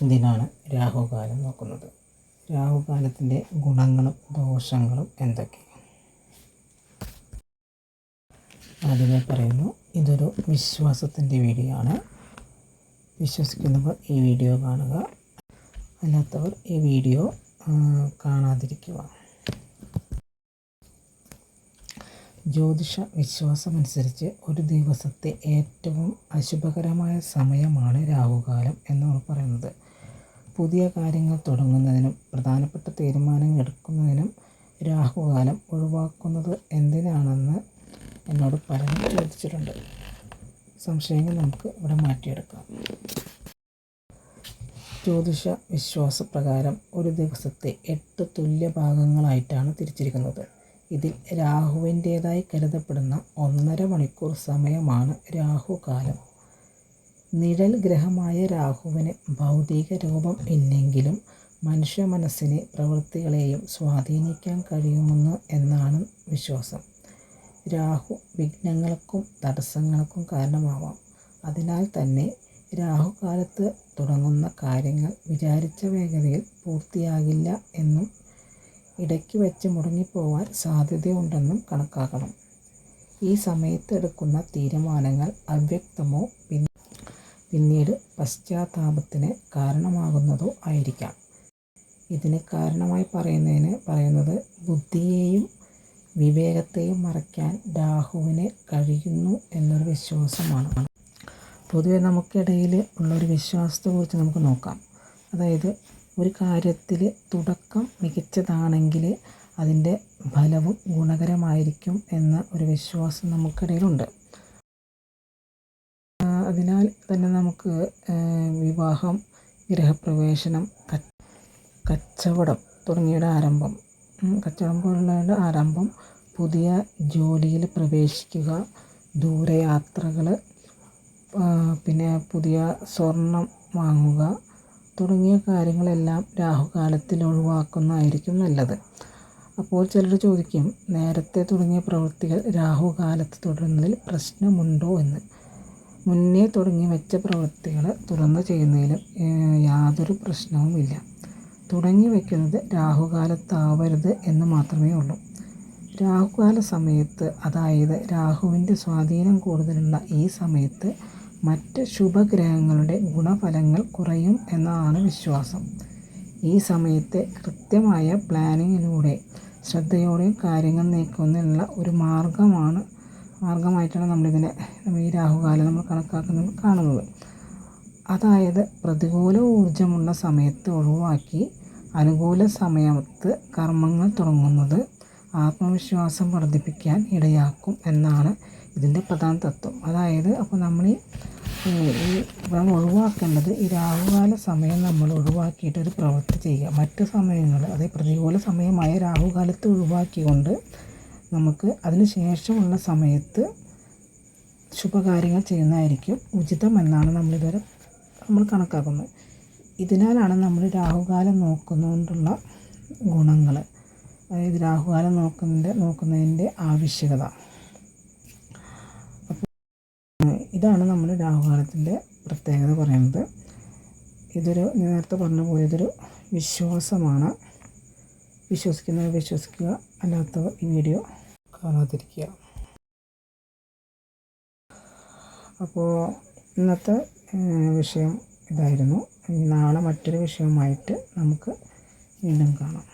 ഇതിനാണ് രാഹുകാലം നോക്കുന്നത്. രാഹുകാലത്തിൻ്റെ ഗുണങ്ങളും ദോഷങ്ങളും എന്തൊക്കെ? ആദ്യമേ പറയുന്നു, ഇതൊരു വിശ്വാസത്തിൻ്റെ വീഡിയോ ആണ്. വിശ്വസിക്കുന്നവർ ഈ വീഡിയോ കാണുക, അല്ലാത്തവർ ഈ വീഡിയോ കാണാതിരിക്കുക. ജ്യോതിഷ വിശ്വാസമനുസരിച്ച് ഒരു ദിവസത്തെ ഏറ്റവും അശുഭകരമായ സമയമാണ് രാഹുകാലം എന്നാണ് പറയുന്നത്. പുതിയ കാര്യങ്ങൾ തുടങ്ങുന്നതിനും പ്രധാനപ്പെട്ട തീരുമാനങ്ങൾ എടുക്കുന്നതിനും രാഹുകാലം ഒഴിവാക്കുന്നത് എന്തിനാണെന്ന് എന്നോട് പലരും ചോദിച്ചിട്ടുണ്ട്. സംശയങ്ങൾ നമുക്ക് ഇവിടെ മാറ്റിയെടുക്കാം. ജ്യോതിഷ വിശ്വാസപ്രകാരം ഒരു ദിവസത്തെ 8 തുല്യ ഭാഗങ്ങളായിട്ടാണ് തിരിച്ചിരിക്കുന്നത്. ഇതിൽ രാഹുവിൻ്റേതായി കരുതപ്പെടുന്ന 1.5 മണിക്കൂർ സമയമാണ് രാഹുകാലം. നിഴൽ ഗ്രഹമായ രാഹുവിന് ഭൗതിക രൂപം ഇല്ലെങ്കിലും മനുഷ്യ മനസ്സിനെ പ്രവൃത്തികളെയും സ്വാധീനിക്കാൻ കഴിയുമെന്ന് എന്നാണ് വിശ്വാസം. രാഹു വിഘ്നങ്ങൾക്കും തടസ്സങ്ങൾക്കും കാരണമാവാം. അതിനാൽ തന്നെ രാഹുകാലത്ത് തുടങ്ങുന്ന കാര്യങ്ങൾ വിചാരിച്ച വേഗതയിൽ പൂർത്തിയാകില്ല എന്നും ഇടയ്ക്ക് വെച്ച് മുടങ്ങിപ്പോവാൻ സാധ്യതയുണ്ടെന്നും കണക്കാക്കണം. ഈ സമയത്ത് എടുക്കുന്ന തീരുമാനങ്ങൾ അവ്യക്തമോ പിന്നീട് പശ്ചാത്താപത്തിന് കാരണമാകുന്നതോ ആയിരിക്കാം. ഇതിന് കാരണമായി പറയുന്നത് ബുദ്ധിയെയും വിവേകത്തെയും മറയ്ക്കാൻ രാഹുവിന് കഴിയുന്നു എന്നൊരു വിശ്വാസമാണ്. പൊതുവെ നമുക്കിടയിൽ ഉള്ളൊരു വിശ്വാസത്തെക്കുറിച്ച് നമുക്ക് നോക്കാം. അതായത് ഒരു കാര്യത്തിൽ തുടക്കം മികച്ചതാണെങ്കിൽ അതിൻ്റെ ഫലവും ഗുണകരമായിരിക്കും എന്ന ഒരു വിശ്വാസം നമുക്കിടയിലുണ്ട്. അതിനാൽ തന്നെ നമുക്ക് വിവാഹം, ഗൃഹപ്രവേശനം, കച്ചവടം തുടങ്ങിയവയുടെ ആരംഭം, കച്ചവടം പോലുള്ളവരുടെ ആരംഭം, പുതിയ ജോലിയിൽ പ്രവേശിക്കുക, ദൂരയാത്രകൾ, പിന്നെ പുതിയ സ്വർണം വാങ്ങുക തുടങ്ങിയ കാര്യങ്ങളെല്ലാം രാഹുകാലത്തിൽ ഒഴിവാക്കുന്നതായിരിക്കും നല്ലത്. അപ്പോൾ ചിലർ ചോദിക്കും, നേരത്തെ തുടങ്ങിയ പ്രവൃത്തികൾ രാഹുകാലത്ത് തുടരുന്നതിൽ പ്രശ്നമുണ്ടോ എന്ന്. മുന്നേ തുടങ്ങി വെച്ച പ്രവൃത്തികൾ തുടർന്ന് ചെയ്യുന്നതിലും യാതൊരു പ്രശ്നവുമില്ല. തുടങ്ങി വയ്ക്കുന്നത് രാഹുകാലത്താവരുത് എന്ന് മാത്രമേ ഉള്ളൂ. രാഹുകാല സമയത്ത്, അതായത് രാഹുവിൻ്റെ സ്വാധീനം കൂടുതലുള്ള ഈ സമയത്ത് മറ്റ് ശുഭഗ്രഹങ്ങളുടെ ഗുണഫലങ്ങൾ കുറയും എന്നാണ് വിശ്വാസം. ഈ സമയത്ത് കൃത്യമായ പ്ലാനിങ്ങിലൂടെ ശ്രദ്ധയോടെയും കാര്യങ്ങൾ നീക്കുന്നതിനുള്ള ഒരു മാർഗമായിട്ടാണ് ഈ രാഹുകാലം നമ്മൾ കാണുന്നത്. അതായത് പ്രതികൂല ഊർജമുള്ള സമയത്ത് ഒഴിവാക്കി അനുകൂല സമയത്ത് കർമ്മങ്ങൾ തുടങ്ങുന്നത് ആത്മവിശ്വാസം വർദ്ധിപ്പിക്കാൻ ഇടയാക്കും എന്നാണ് ഇതിൻ്റെ പ്രധാന തത്വം. അതായത് അപ്പോൾ നമ്മൾ ഒഴിവാക്കേണ്ടത് ഈ രാഹുകാല സമയം നമ്മൾ ഒഴിവാക്കിയിട്ട് ഒരു പ്രവൃത്തി ചെയ്യുക. മറ്റ് സമയങ്ങൾ, അതായത് പ്രതികൂല സമയമായ രാഹുകാലത്ത് ഒഴിവാക്കിക്കൊണ്ട് നമുക്ക് അതിന് ശേഷമുള്ള സമയത്ത് ശുഭകാര്യങ്ങൾ ചെയ്യുന്നതായിരിക്കും ഉചിതമെന്നാണ് നമ്മൾ കണക്കാക്കുന്നത്. ഇതിനാലാണ് നമ്മൾ രാഹുകാലം നോക്കുന്നതുകൊണ്ടുള്ള ഗുണങ്ങൾ, അതായത് രാഹുകാലം നോക്കുന്നതിൻ്റെ ആവശ്യകത. അപ്പോൾ ഇതാണ് നമ്മൾ രാഹുകാലത്തിൻ്റെ പ്രത്യേകത പറയുന്നത്. നേരത്തെ പറഞ്ഞ പോലെ ഇതൊരു വിശ്വാസമാണ്. വിശ്വസിക്കുന്നവർ വിശ്വസിക്കുക, അല്ലാത്തവർ ഈ വീഡിയോ കാണാതിരിക്കുക. അപ്പോൾ ഇന്നത്തെ വിഷയം ഇതായിരുന്നു. നാളെ മറ്റൊരു വിഷയവുമായിട്ട് നമുക്ക് വീണ്ടും കാണാം.